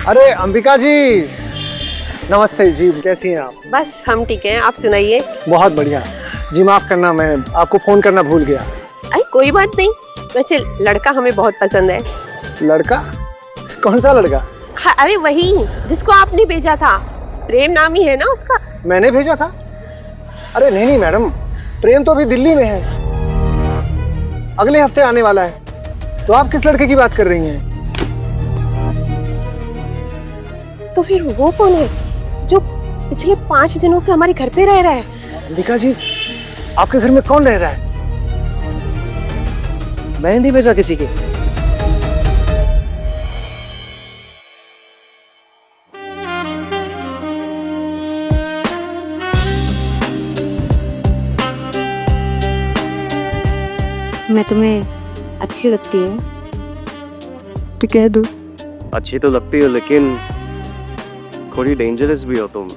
अरे अंबिका जी, नमस्ते जी, कैसी हैं आप? बस हम ठीक हैं, आप सुनाइए। बहुत बढ़िया जी। माफ करना, मैं आपको फोन करना भूल गया। अरे कोई बात नहीं, वैसे लड़का हमें बहुत पसंद है। लड़का? कौन सा लड़का? हाँ, अरे वही जिसको आपने भेजा था, प्रेम नाम ही है ना उसका। मैंने भेजा था? अरे नहीं नहीं मैडम, प्रेम तो अभी दिल्ली में है, अगले हफ्ते आने वाला है। तो आप किस लड़के की बात कर रही हैं? तो फिर वो कौन है जो पिछले 5 दिनों से हमारे घर पे रह रहा है? अंबिका जी, आपके घर में कौन रह रहा है? मैंने नहीं भेजा किसी के। मैं तुम्हें अच्छी लगती हूँ? तो कह दो। अच्छी तो लगती हो, लेकिन थोड़ी डेंजरस भी हो तुम।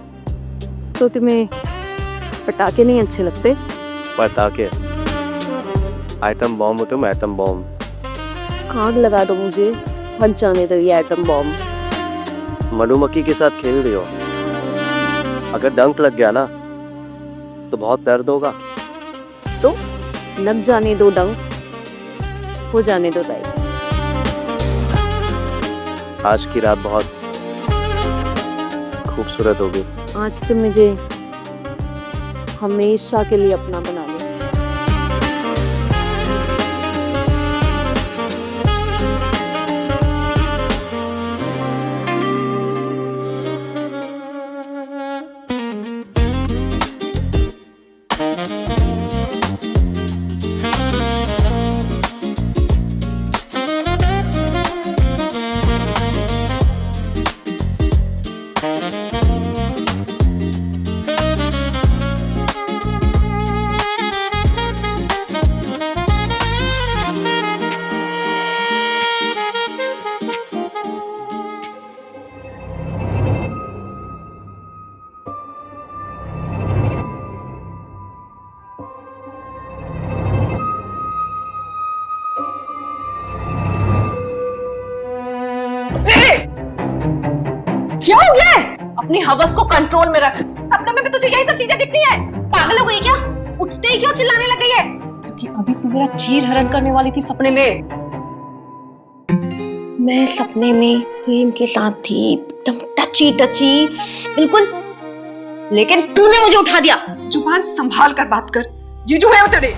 तो तुम्हें पटाखे नहीं अच्छे लगते? पटाखे? आइटम बॉम्ब हो तुम, आइटम बॉम्ब। आग लगा दो मुझे, फट जाने दो ये आइटम बॉम्ब। मधुमक्खी के साथ खेल रही हो। अगर डंक लग गया ना तो बहुत दर्द होगा। तो लग जाने दो डंक, हो जाने दो टाइप। आज की रात बहुत खूबसूरत होगी। आज तुम मुझे हमेशा के लिए अपना बना लो। क्या हो गया है? अपनी हवस को कंट्रोल में रख। सपने में भी तुझे यही सब चीजें दिखती है? पागल हो गई क्या? उठते ही क्यों चिल्लाने लग गई है? क्योंकि अभी तू मेरा चीर हरण करने वाली थी सपने में। मैं सपने में प्रेम के साथ थी, एकदम टची टची, बिल्कुल। लेकिन तूने मुझे उठा दिया। जुबान संभाल कर बात कर, जीजू है तेरे।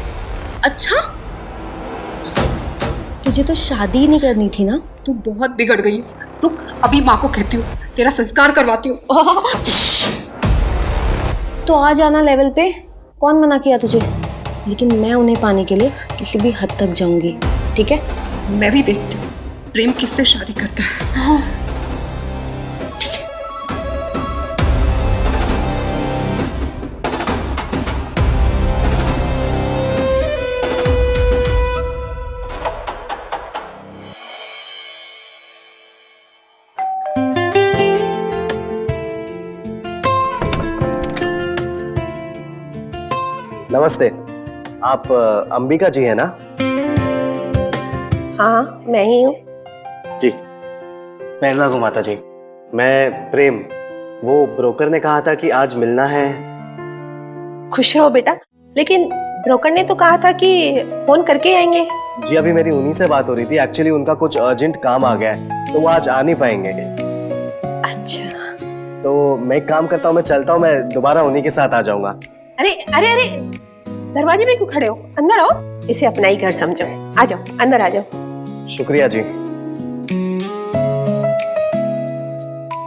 अच्छा, तुझे तो शादी नहीं करनी थी ना? तू बहुत बिगड़ गई। रुक, अभी माँ को कहती हूँ, तेरा संस्कार करवाती हूँ। तो आ जाना लेवल पे, कौन मना किया तुझे? लेकिन मैं उन्हें पाने के लिए किसी भी हद तक जाऊंगी, ठीक है? मैं भी देखती हूँ प्रेम किससे शादी करता है। नमस्ते, आप अंबिका जी हैं ना? हाँ, मैं ही हूँ। जी, पहला को माता जी। मैं प्रेम, वो ब्रोकर ने कहा था कि आज मिलना है। खुश रहो बेटा, लेकिन ब्रोकर ने तो कहा था कि फोन करके आएंगे। जी, अभी मेरी उन्हीं से बात हो रही थी। एक्चुअली उनका कुछ अर्जेंट काम आ गया है, तो वो आज आ नहीं पाएंगे। अच्छा, तो मैं एक काम करता हूँ, मैं चलता हूँ, मैं दोबारा उन्हीं के साथ आ जाऊंगा। अरे अरे अरे, दरवाजे में क्यों खड़े हो? अंदर आओ, इसे अपना ही घर समझो। आ जाओ, अंदर आ जाओ। शुक्रिया जी।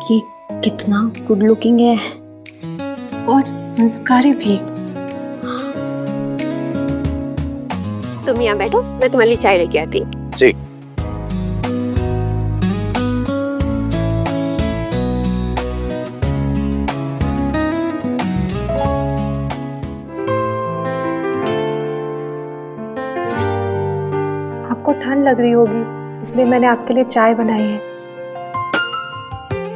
कि कितना गुड लुकिंग है और संस्कारी भी। तुम यहाँ बैठो, मैं तुम्हारे लिए चाय लेके आती हूँ। जी। आपको ठंड लग रही होगी, इसलिए मैंने आपके लिए चाय बनाई है।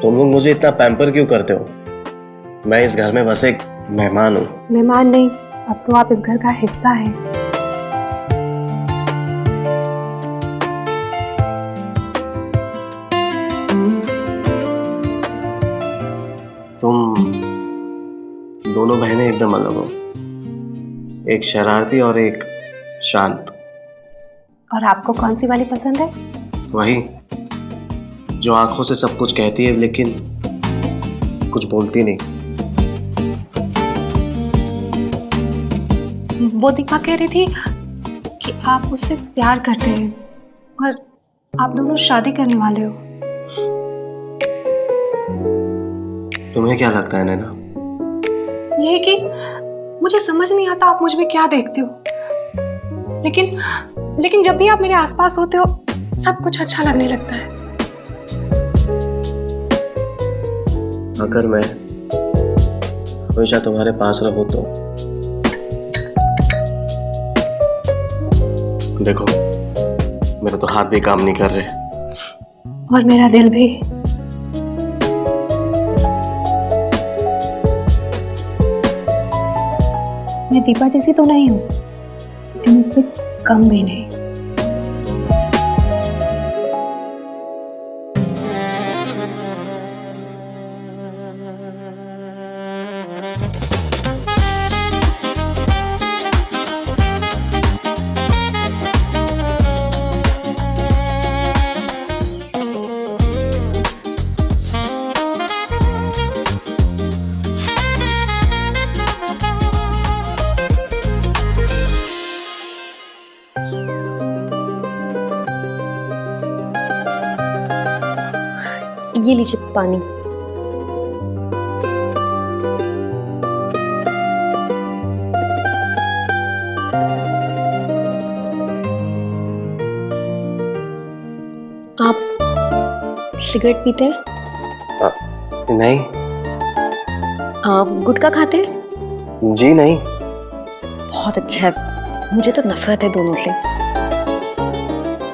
तुम लोग मुझे इतना पैम्पर क्यों करते हो? मैं इस घर में बस एक मेहमान हूँ। मेहमान नहीं, अब तो आप इस घर का हिस्सा हैं। एक शरारती और एक शांत। और आपको कौन सी वाली पसंद है? वही जो आंखों से सब कुछ कहती है लेकिन कुछ बोलती नहीं। वो दीपा कह रही थी कि आप उससे प्यार करते हैं और आप दोनों शादी करने वाले हो। तुम्हें क्या लगता है नैना? ये कि मुझे समझ नहीं आता आप मुझ में क्या देखते हो, लेकिन जब भी आप मेरे आसपास होते हो सब कुछ अच्छा लगने लगता है। अगर मैं हमेशा तुम्हारे पास रहूं तो देखो, मेरा तो हाथ भी काम नहीं कर रहे और मेरा दिल भी। मैं दीपा जैसी तो नहीं हूँ, लेकिन उससे कम भी नहीं। ये लीजिए पानी। आप सिगरेट पीते हैं? नहीं। आप गुटखा खाते हैं? जी नहीं। बहुत अच्छा है, मुझे तो नफरत है दोनों से।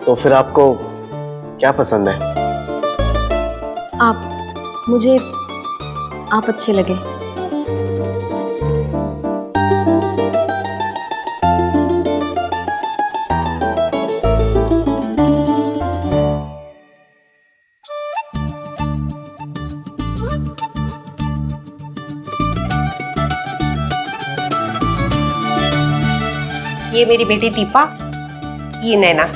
तो फिर आपको क्या पसंद है? मुझे आप अच्छे लगे। ये मेरी बेटी दीपा, ये नैना।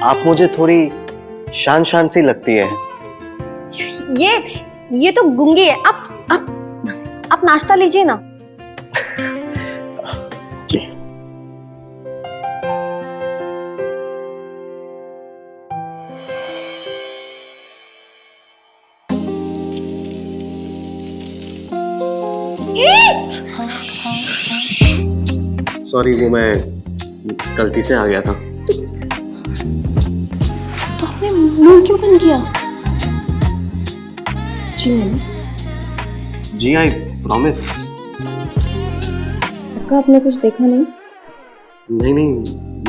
आप मुझे थोड़ी शान शान सी लगती है। ये तो गुंगी है। आप नाश्ता लीजिए ना। जी। सॉरी, वो मैं गलती से आ गया था। तो आपने मुंह क्यों बंद किया? जी जी, आई प्रॉमिस। पक्का आपने कुछ देखा नहीं? नहीं,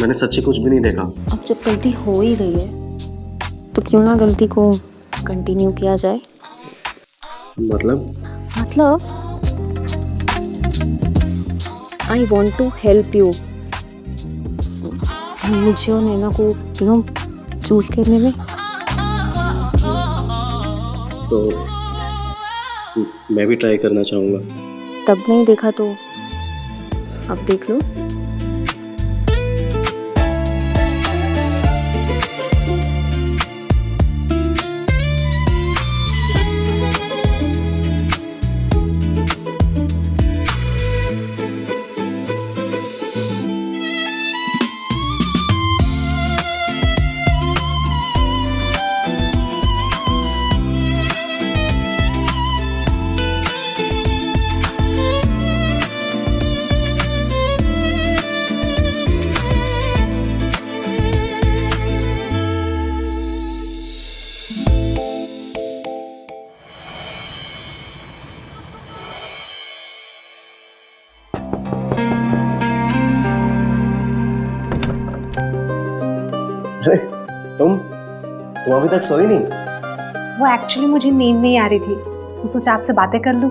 मैंने सच्ची कुछ भी नहीं देखा। अब जब गलती हो ही गई है तो क्यों ना गलती को कंटिन्यू किया जाए। मतलब I want to help you. मुझे और नैना को चूज करने में। तो मैं भी ट्राई करना चाहूँगा। तब नहीं देखा तो अब देख लो। अरे तुम अभी तक सोई नहीं? वो एक्चुअली मुझे नींद नहीं आ रही थी तो सोचा आपसे बातें कर लूं।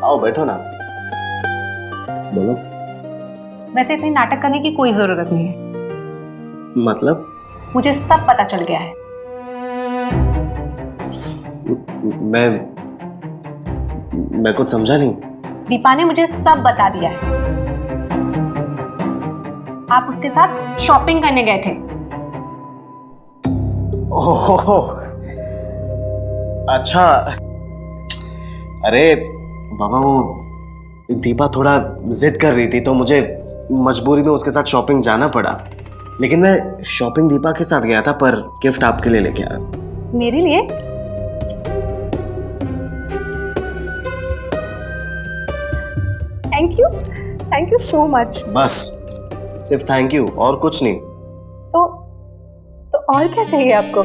आओ बैठो ना। बोलो। वैसे इतनी नाटक करने की कोई जरूरत नहीं है। मतलब? मुझे सब पता चल गया है। मैं कुछ समझा नहीं। दीपा ने मुझे सब बता दिया है। आप उसके साथ शॉपिंग करने गए थे। ओह, अच्छा। अरे बाबा, वो दीपा थोड़ा जिद कर रही थी तो मुझे मजबूरी में उसके साथ शॉपिंग जाना पड़ा। लेकिन मैं शॉपिंग दीपा के साथ गया था, पर गिफ्ट आपके लिए लेके आया। मेरे लिए? Thank you so much. बस सिर्फ थैंक यू और कुछ नहीं। तो और क्या चाहिए आपको?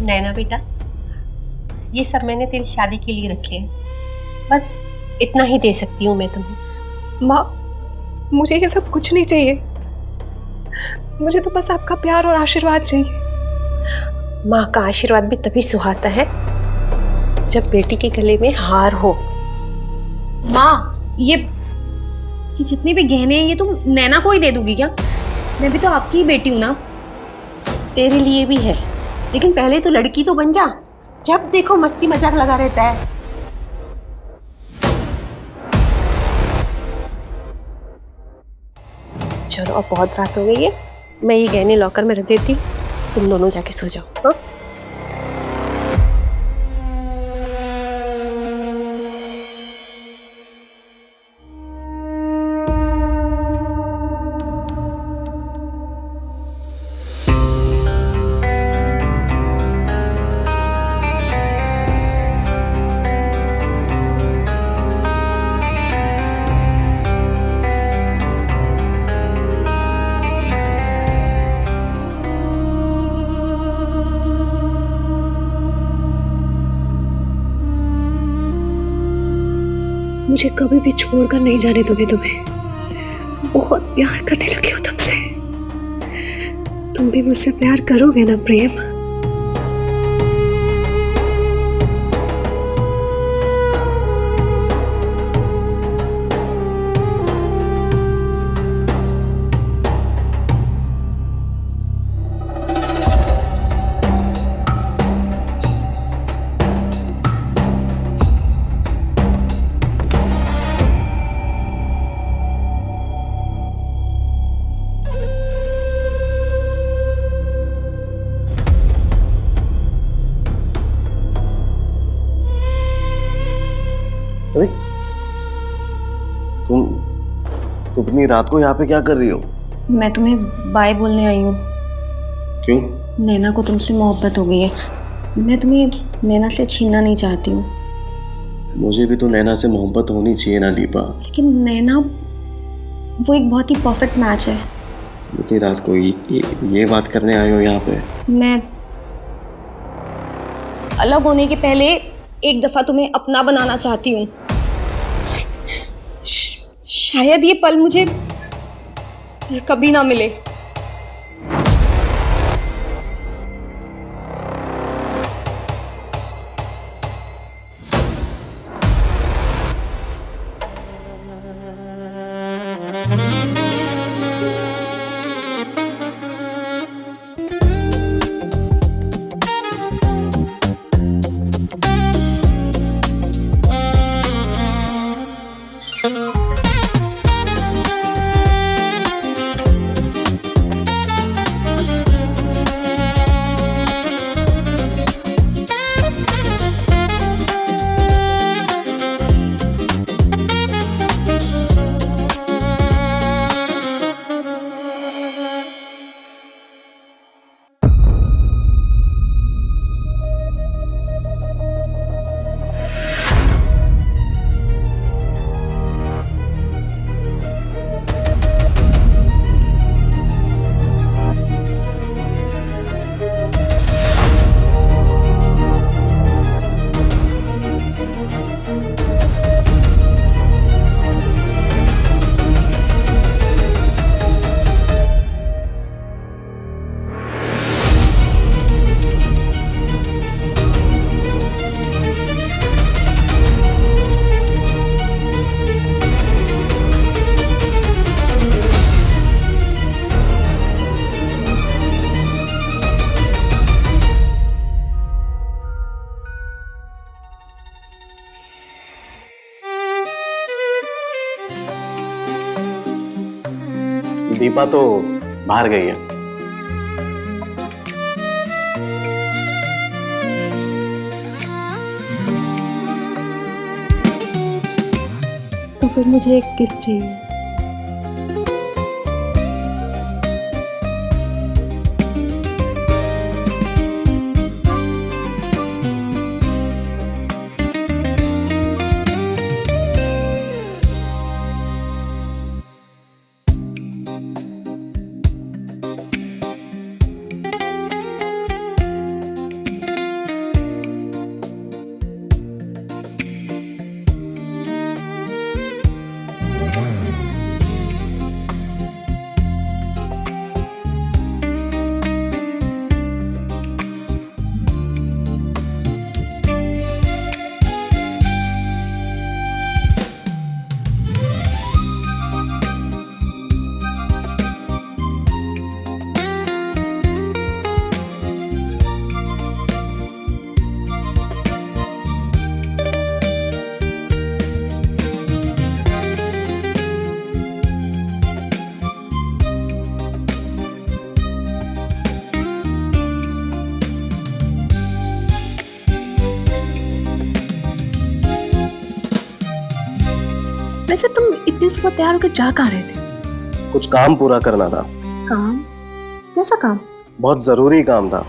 नैना बेटा, ये सब मैंने तेरी शादी के लिए रखे हैं। बस इतना ही दे सकती हूँ मैं तुम्हें। माँ, मुझे ये सब कुछ नहीं चाहिए। मुझे तो बस आपका प्यार और आशीर्वाद चाहिए। माँ का आशीर्वाद भी तभी सुहाता है जब बेटी के गले में हार हो। माँ, ये जितने भी गहने हैं ये तुम नैना को ही दे दोगी क्या? मैं भी तो आपकी ही बेटी हूँ ना। तेरे लिए भी है, लेकिन पहले तो लड़की तो बन जा। जब देखो मस्ती मजाक लगा रहता है। चलो अब बहुत रात हो गई है, मैं ये गहने लॉकर में रख देती हूँ, तुम दोनों जाके सो जाओ। हाँ? मुझे कभी भी छोड़कर नहीं जाने दोगे तुम्हें। बहुत प्यार करने लगी हो तुमसे। तुम भी मुझसे प्यार करोगे ना प्रेम? अरे तुम इतनी रात को यहाँ पे क्या कर रही हो? मैं तुम्हें बाय बोलने आई हूँ। क्यों? नैना को तुमसे मोहब्बत हो गई है। मैं तुम्हें नैना से छीनना नहीं चाहती हूँ। मुझे भी तो नैना से मोहब्बत होनी चाहिए ना दीपा। लेकिन नैना वो एक बहुत ही परफेक्ट मैच है। इतनी रात को ये बात करने आए हो यहाँ पे? मैं अलग होने के पहले एक दफा तुम्हें अपना बनाना चाहती हूँ। शायद ये पल मुझे कभी ना मिले। दीपा तो बाहर गई है। तो फिर मुझे एक गिफ्ट चाहिए। वैसे तुम इतनी सुबह तैयार होकर जा कहाँ रहे थे? कुछ काम पूरा करना था। काम? कैसा काम? बहुत जरूरी काम था।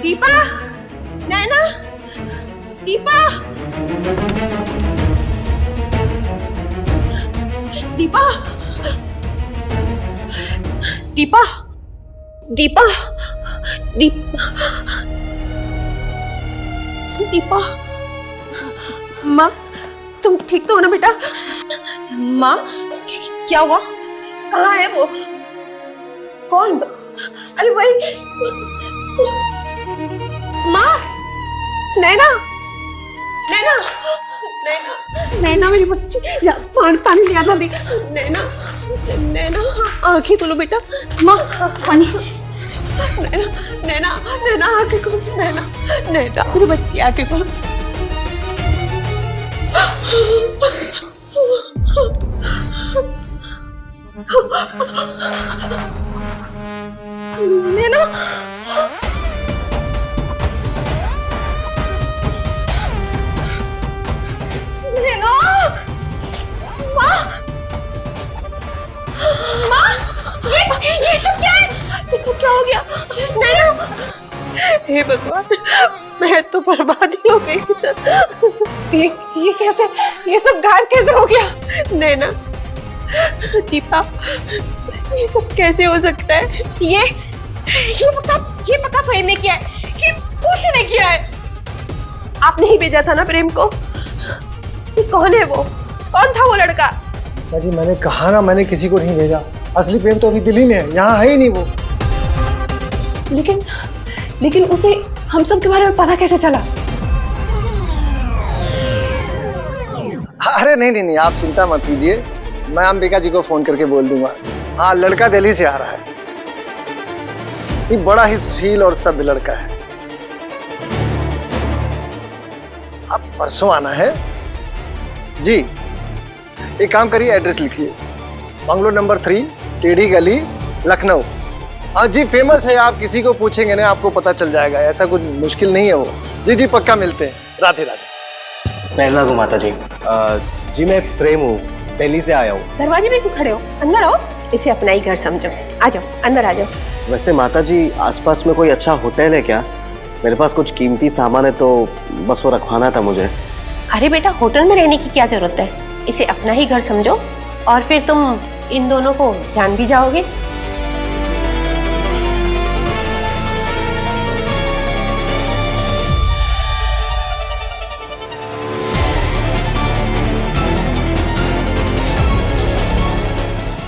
दीपा, नैना, दीपा, दीपा, दीपा, दीपा, दीपा, दीपा, माँ, तुम ठीक तो हो ना बेटा? माँ, क्या हुआ? कहाँ है वो? कौन? अरे वही माँ, नैना, नैना, नैना, नैना मेरी बच्ची, जा पानी ले आता देख। नैना, नैना, आंखें खोलो बेटा। माँ, पानी। नैना, नैना, नैना, आंखें खोलो। नैना, नैना, मेरी बच्ची, आंखें खोलो। नैना, नैना, माँ, माँ, ये सब क्या है? देखो क्या हो गया? नैना, हे भगवान, मैं तो बर्बाद ही हो गई। ये कैसे, ये सब गायब कैसे हो गया? नैना, दीपा, ये सब कैसे हो सकता है? ये पक्का प्रेम ने किया है। ये उसने किया है। आपने ही भेजा था ना प्रेम को? कौन है वो? कौन था वो लड़का? जी मैंने कहा ना, मैंने किसी को नहीं भेजा। असली प्रेम तो अभी दिल्ली में है, यहाँ है ही नहीं वो। लेकिन उसे हम सब के बारे में पता कैसे चला? अरे नहीं, आप चिंता मत कीजिए, मैं अंबिका जी को फोन करके बोल दूंगा। हाँ, लड़का दिल्ली से आ रहा है। ये बड़ा ही सुशील और सभ्य लड़का है। अब परसों आना है जी। एक काम करिए, एड्रेस लिखिए, बंगलो नंबर 3, टेढ़ी गली, लखनऊ। हाँ जी, फेमस है, आप किसी को पूछेंगे ना आपको पता चल जाएगा, ऐसा कुछ मुश्किल नहीं है वो। जी पक्का मिलते हैं। राधे राधे। पैर लागू माता जी। जी मैं प्रेम हूँ, दिल्ली से आया हूँ। दरवाजे में क्यों खड़े हो? अंदर आओ, इसे अपना ही घर समझो। आ जाओ, अंदर आ जाओ। वैसे माता जी, आसपास में कोई अच्छा होटल है क्या? मेरे पास कुछ कीमती सामान है तो बस वो रखवाना था मुझे। अरे बेटा, होटल में रहने की क्या जरूरत है? इसे अपना ही घर समझो और फिर तुम इन दोनों को जान भी जाओगे।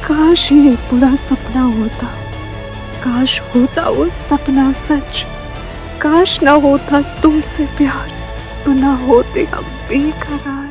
काश ये एक बुरा सपना होता, काश होता वो सपना सच, काश ना होता तुमसे प्यार, तो ना होते हम बेकरार।